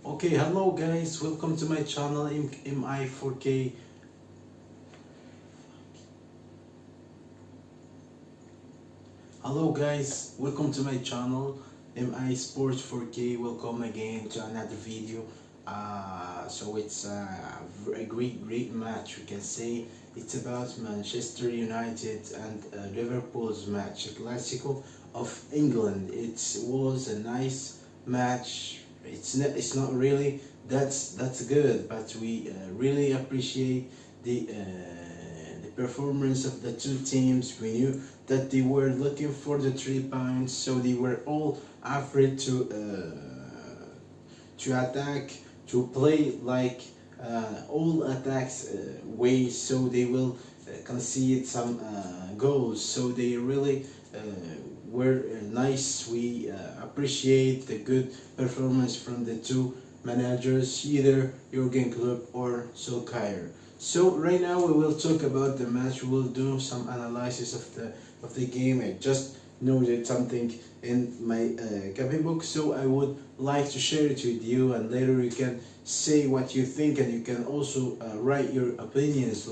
Okay, hello guys, welcome to my channel MI4K. Hello guys, welcome to my channel MI Sports 4K. Welcome again to another video. So it's a great match. We can say it's about Manchester United and Liverpool's match, a classico of England. It was a nice match. It's not really that's good, but we really appreciate the performance of the two teams. We knew that they were looking for the 3 points, so they were all afraid to attack, to play like all attacks ways, so they will concede some goals. So they really were nice. We appreciate the good performance from the two managers, either Jurgen Klopp or Solskjaer. So right now we will talk about the match. We will do some analysis of the game. I just noted something in my copybook, so I would like to share it with you, and later you can say what you think, and you can also write your opinions.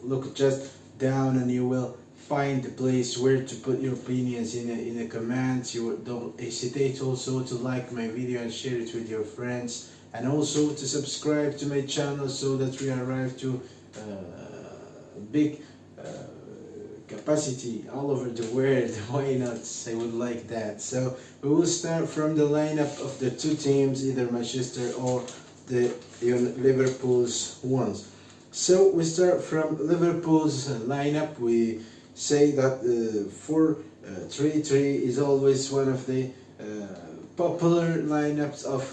Look just down, and you will find the place where to put your opinions in a comment. You don't hesitate also to like my video and share it with your friends, and also to subscribe to my channel so that we arrive to big capacity all over the world. Why not? I would like that. So we will start from the lineup of the two teams, either Manchester or the Liverpool's ones. So we start from Liverpool's lineup. We say that 4-3-3 is always one of the popular lineups of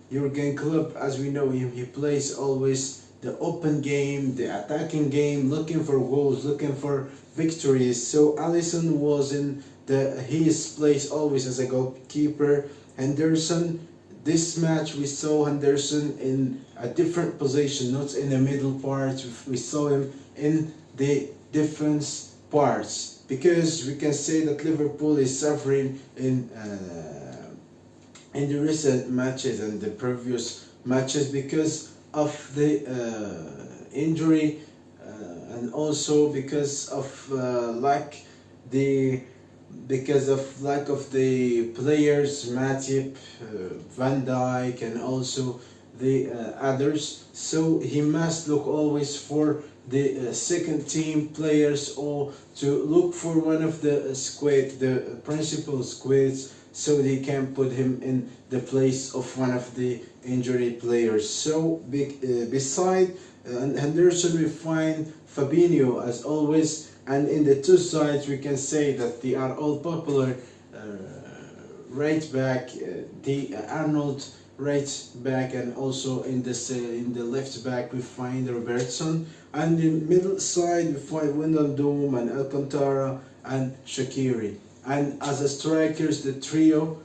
Jurgen Klopp. As we know him, he plays always the open game, the attacking game, looking for goals, looking for victories. So Alisson was in his place always as a goalkeeper. Henderson, this match we saw Henderson in a different position, not in the middle part. We saw him in the defense parts, because we can say that Liverpool is suffering in the recent matches and the previous matches because of the injury, and also because of lack of the players, Matip, Van Dijk, and also the others. So he must look always for the second team players, or to look for one of the principal squads, so they can put him in the place of one of the injury players. So beside Henderson, we find Fabinho as always, and in the two sides we can say that they are all popular. Right back, the Arnold right back, and also in the left back we find Robertson, and in the middle side we find Ronaldo and Alcantara and Shaqiri, and as a strikers the trio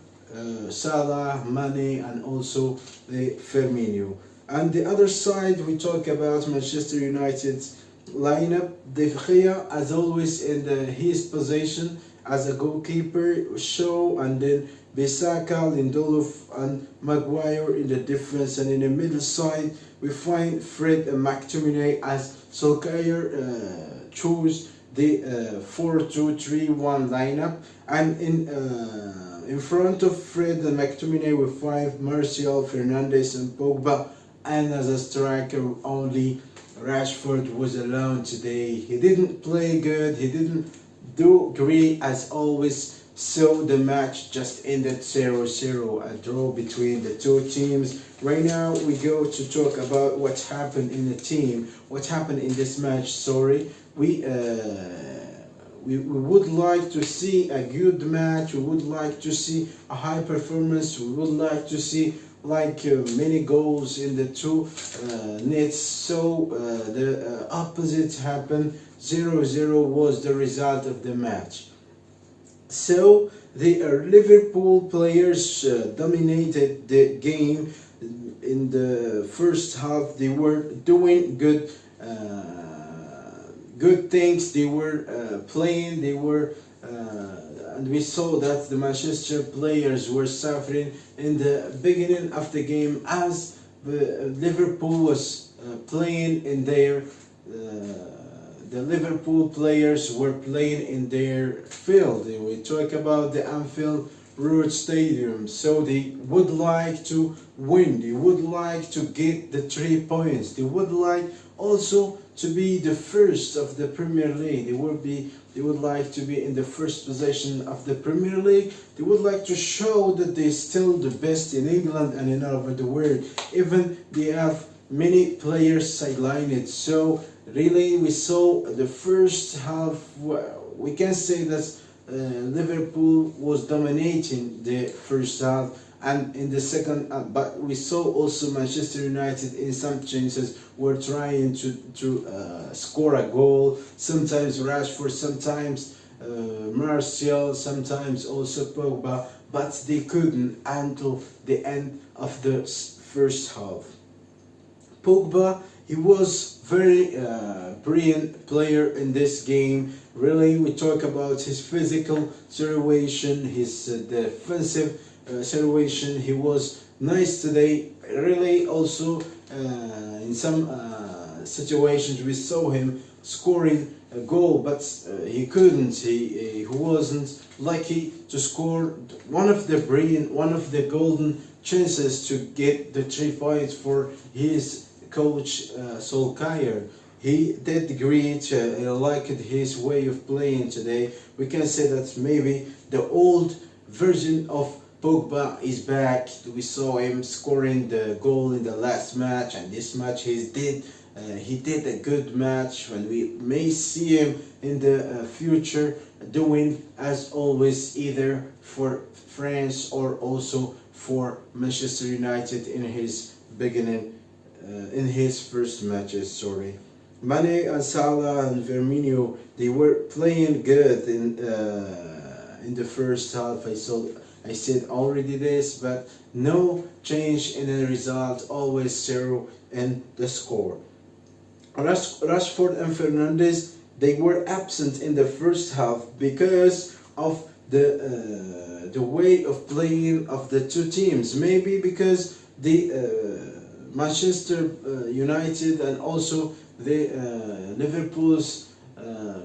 Salah, Mane, and also the Firmino. And the other side we talk about Manchester United's lineup. De Gea as always in his position as a goalkeeper, Shaw, and then Bissaka, Lindelof, and Maguire in the defense. And in the middle side we find Fred and McTominay, as Solskjaer chose the 4-2-3-1 lineup. And in front of Fred and McTominay we find Martial, Fernandes, and Pogba, and as a striker only Rashford was alone today. He didn't play good, he didn't do great as always. So the match just ended 0-0, a draw between the two teams. Right now we go to talk about what happened in the team, what happened in this match. Sorry, we would like to see a good match. We would like to see a high performance. We would like to see many goals in the two nets. So the opposite happened. 0-0 was the result of the match. So the Liverpool players dominated the game in the first half. They were doing good things. They were playing. They were and we saw that the Manchester players were suffering in the beginning of the game as Liverpool was playing in their the Liverpool players were playing in their field. We talk about the Anfield Road Stadium, so they would like to win, they would like to get the 3 points, they would like also to be the first of the Premier League, they would like to be in the first position of the Premier League, they would like to show that they're still the best in England and in all over the world, even they have many players sidelined. So really we saw the first half, we can say that Liverpool was dominating the first half, and in the second but we saw also Manchester United in some chances were trying to score a goal, sometimes Rashford, sometimes Martial, sometimes also Pogba, but they couldn't until the end of the first half. Pogba, he was very brilliant player in this game. Really, we talk about his physical situation, his defensive situation. He was nice today. Really, also in some situations we saw him scoring a goal, but he couldn't. He wasn't lucky to score one of the golden chances to get the 3 points for his coach Solskjaer. He did great. I liked his way of playing today. We can say that maybe the old version of Pogba is back. We saw him scoring the goal in the last match, and this match he did a good match, and we may see him in the future doing as always, either for France or also for Manchester United in his beginning, in his first matches. Sorry. Mane and Salah and Firmino, they were playing good in the first half. I said already this, but no change in the result, always 0 in the score. Rashford and Fernandes, they were absent in the first half because of the way of playing of the two teams. Maybe because the Manchester United and also the Liverpool's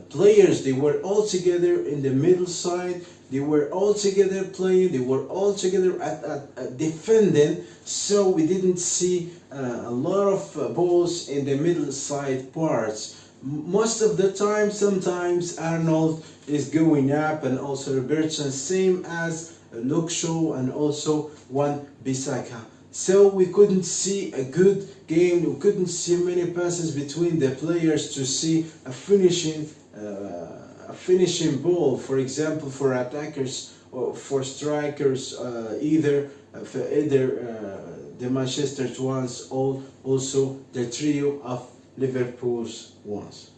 players, they were all together in the middle side, they were all together playing, they were all together at defending, so we didn't see a lot of balls in the middle side parts. Most of the time, sometimes Arnold is going up, and also Robertson, same as Luxo and also Wan-Bissaka. So we couldn't see a good game, we couldn't see many passes between the players to see a finishing ball, for example, for attackers or for strikers, either the Manchester ones or also the trio of Liverpool's ones.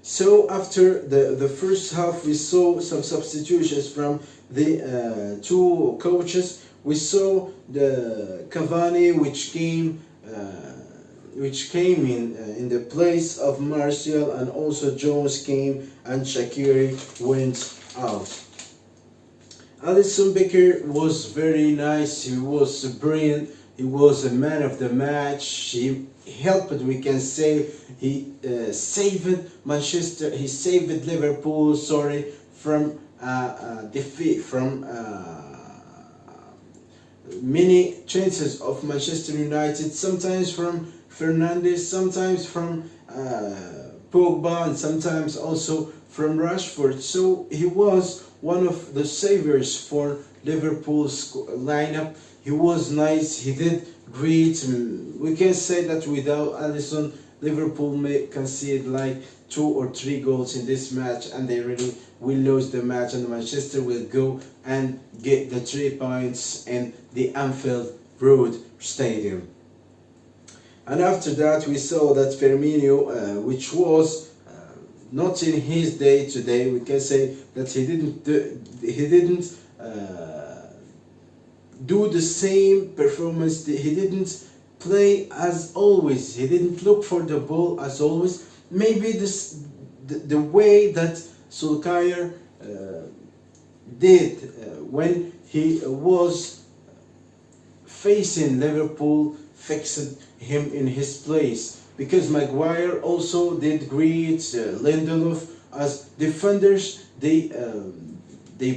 So after the first half, we saw some substitutions from the two coaches. We saw the Cavani, which came in the place of Martial, and also Jones came and Shaqiri went out. Alisson Becker was very nice. He was brilliant. He was a man of the match. He helped, we can say, he saved Manchester. He saved Liverpool. From defeat, from many chances of Manchester United. Sometimes from Fernandes, sometimes from Pogba, and sometimes also from Rashford. So he was one of the saviors for Liverpool's lineup. He was nice, he did great. We can say that without Alisson, Liverpool may concede like 2 or 3 goals in this match, and they really will lose the match, and Manchester will go and get the 3 points in the Anfield Road Stadium. And after that, we saw that Firmino, which was not in his day today, we can say that he didn't do the same performance. He didn't play as always. He didn't look for the ball as always. Maybe the way that Solskjaer did when he was facing Liverpool fixed him in his place, because Maguire also did great Lindelof as defenders. They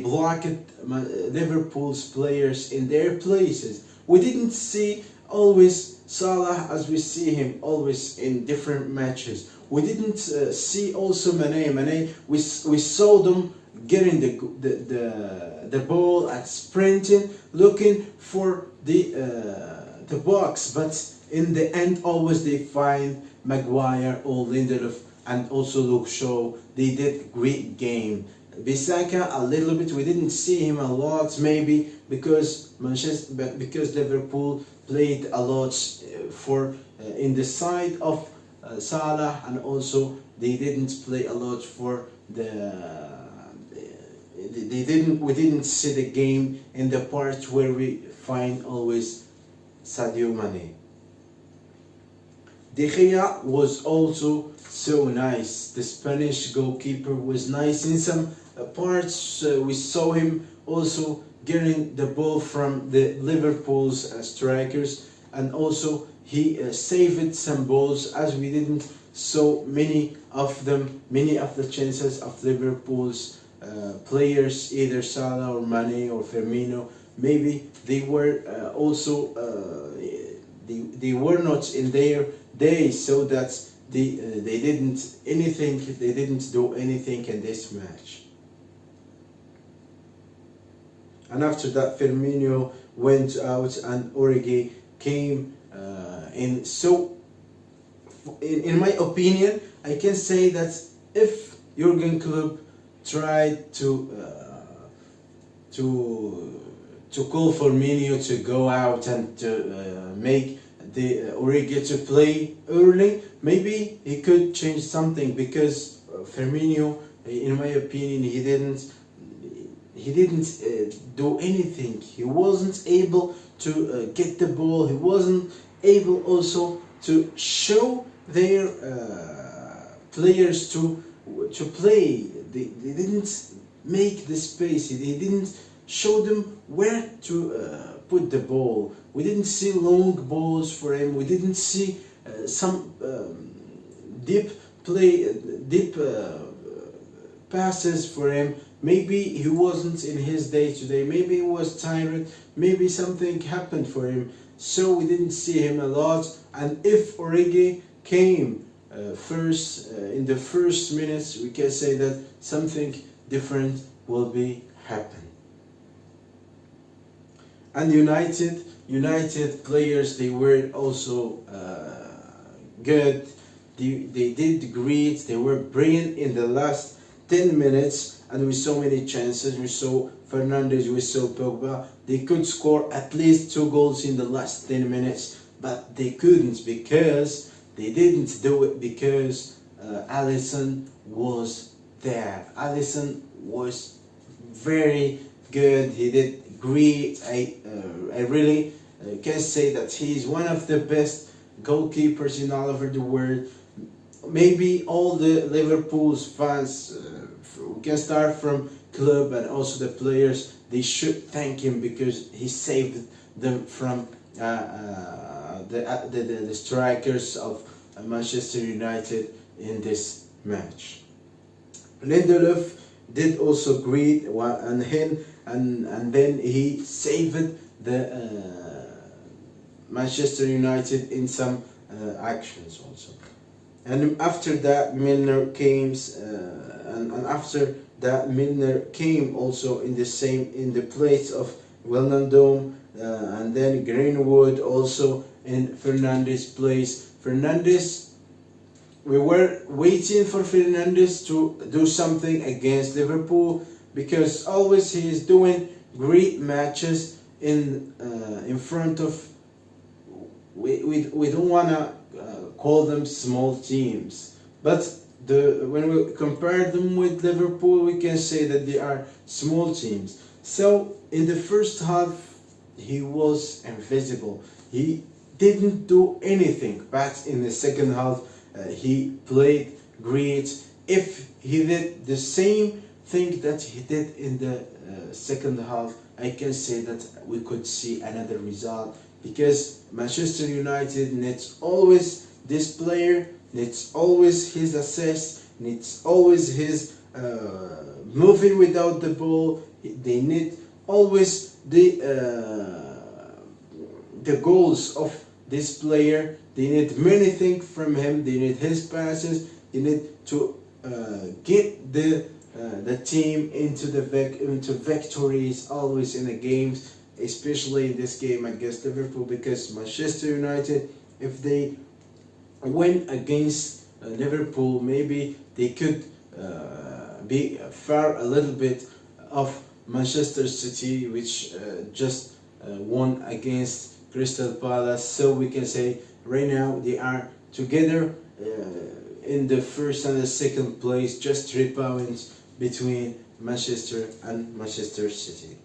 blocked Liverpool's players in their places. We didn't see always Salah as we see him always in different matches. We didn't see also Mane. We saw them getting the ball and sprinting, looking for the box, but in the end always they find Maguire or Lindelof and also Luke Shaw. They did great game. Bissaka a little bit, we didn't see him a lot, maybe because Liverpool played a lot for in the side of Salah, and also they didn't play a lot for we didn't see the game in the part where we find always Sadio Mane. De Gea was also so nice. The Spanish goalkeeper was nice in some parts. We saw him also getting the ball from the Liverpool's strikers, and also he saved some balls, as we didn't saw many of the chances of Liverpool's players, either Salah or Mane or Firmino. Maybe they were also they were not in their day, so that they didn't do anything in this match. And after that, Firmino went out and Origi came in. So, in my opinion, I can say that if Jurgen Klopp tried to call Firmino to go out and to make the Origi to play early, maybe he could change something, because Firmino, in my opinion, he didn't do anything. He wasn't able to get the ball. He wasn't able also to show their players to play. They didn't make the space. They didn't show them where to put the ball. We didn't see long balls for him. We didn't see some deep passes for him. Maybe he wasn't in his day today. Maybe he was tired. Maybe something happened for him. So we didn't see him a lot. And if Origi came first in the first minutes, we can say that something different will be happen. And United players, they were also good. They did great. They were brilliant in the last 10 minutes, and we saw many chances. We saw Fernandes, we saw Pogba. They could score at least 2 goals in the last 10 minutes, but they couldn't, because they didn't do it because Alisson was there. Alisson was very good. He did great. I really can say that he is one of the best goalkeepers in all over the world. Maybe all the Liverpool's fans, we can start from club and also the players, they should thank him, because he saved them from the strikers of Manchester United in this match. Lindelof did also great, and then he saved the Manchester United in some actions also. And after that, Milner came, and after that, Milner came also in the place of Ronaldo, and then Greenwood also in Fernandes' place. Fernandes, we were waiting for Fernandes to do something against Liverpool, because always he is doing great matches in front of. We don't wanna call them small teams, but when we compare them with Liverpool, we can say that they are small teams. So in the first half, he was invisible. He didn't do anything, but in the second half, he played great. If he did the same thing that he did in the second half, I can say that we could see another result, because Manchester United needs always this player, needs always his assist, needs always his moving without the ball. They need always the goals of this player. They need many things from him. They need his passes. They need to get the team into victories always in the games, especially in this game against Liverpool, because Manchester United, if they win against Liverpool, maybe they could be far a little bit of Manchester City, which just won against Crystal Palace. So we can say right now they are together in the first and the second place, just 3 points between Manchester and Manchester City.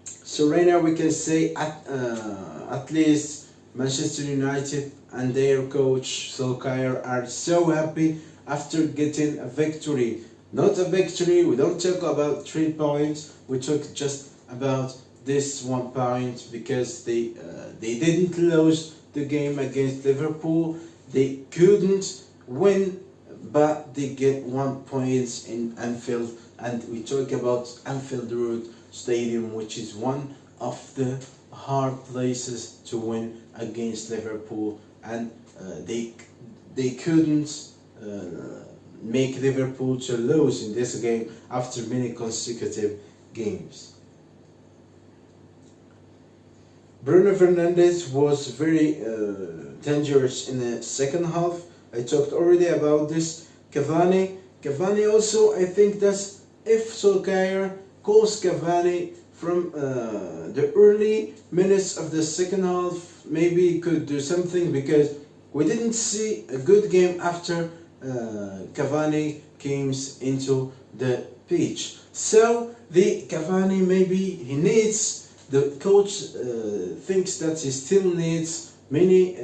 So right now we can say at least Manchester United and their coach Solskjaer are so happy after getting a victory. Not a victory, we don't talk about 3 points, we talk just about this 1 point, because they didn't lose the game against Liverpool. They couldn't win, but they get 1 point in Anfield, and we talk about Anfield Road Stadium, which is one of the hard places to win against Liverpool, and they couldn't make Liverpool to lose in this game after many consecutive games. Bruno Fernandes was very dangerous in the second half. I talked already about this. Cavani also, I think that if Solskjaer calls Cavani from the early minutes of the second half, maybe he could do something, because we didn't see a good game after Cavani came into the pitch. So the Cavani, maybe he needs, the coach thinks that he still needs many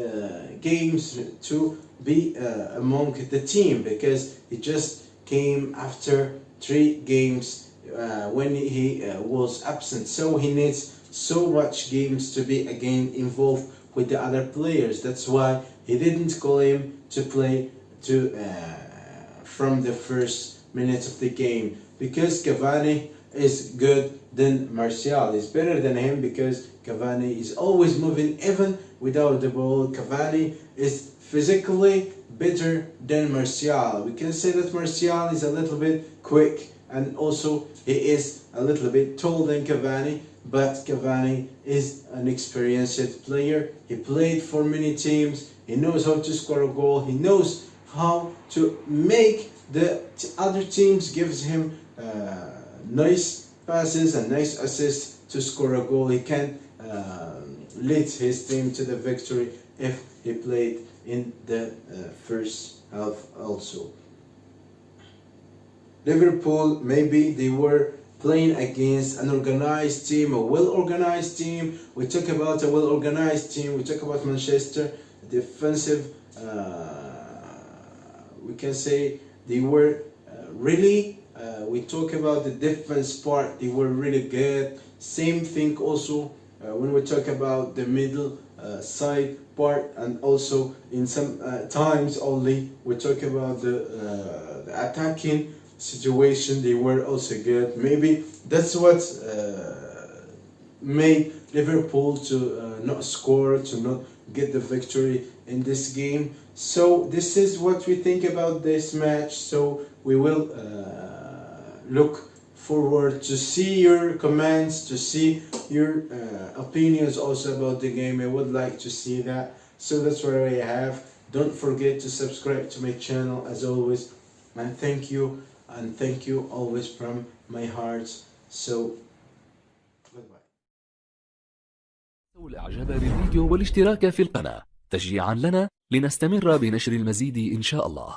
games to be among the team, because he just came after 3 games when he was absent. So he needs so much games to be again involved with the other players. That's why he didn't call him to play from the first minutes of the game, because Cavani is good than Martial. Is better than him, because Cavani is always moving even without the ball. Cavani is physically better than Martial. We can say that Martial is a little bit quick, and also he is a little bit tall than Cavani, but Cavani is an experienced player. He played for many teams. He knows how to score a goal. He knows how to make the other teams gives him nice passes and nice assists to score a goal. He can lead his team to the victory if he played in the first half also. Liverpool, maybe they were playing against an organized team, a well-organized team. We talk about a well-organized team. We talk about Manchester, defensive. We can say they were really. We talk about the defense part. They were really good. Same thing also when we talk about the middle side part, and also in some times only we talk about the attacking situation. They were also good. Maybe that's what made Liverpool to not score, to not get the victory in this game. So this is what we think about this match. So we will look forward to see your comments, to see your opinions also about the game. I would like to see that. So that's what I have. Don't forget to subscribe to my channel as always, and thank you always from my heart. So goodbye. الاعجاب بالفيديو والاشتراك في القناة تشجيعا لنا لنستمر بنشر المزيد إن شاء الله.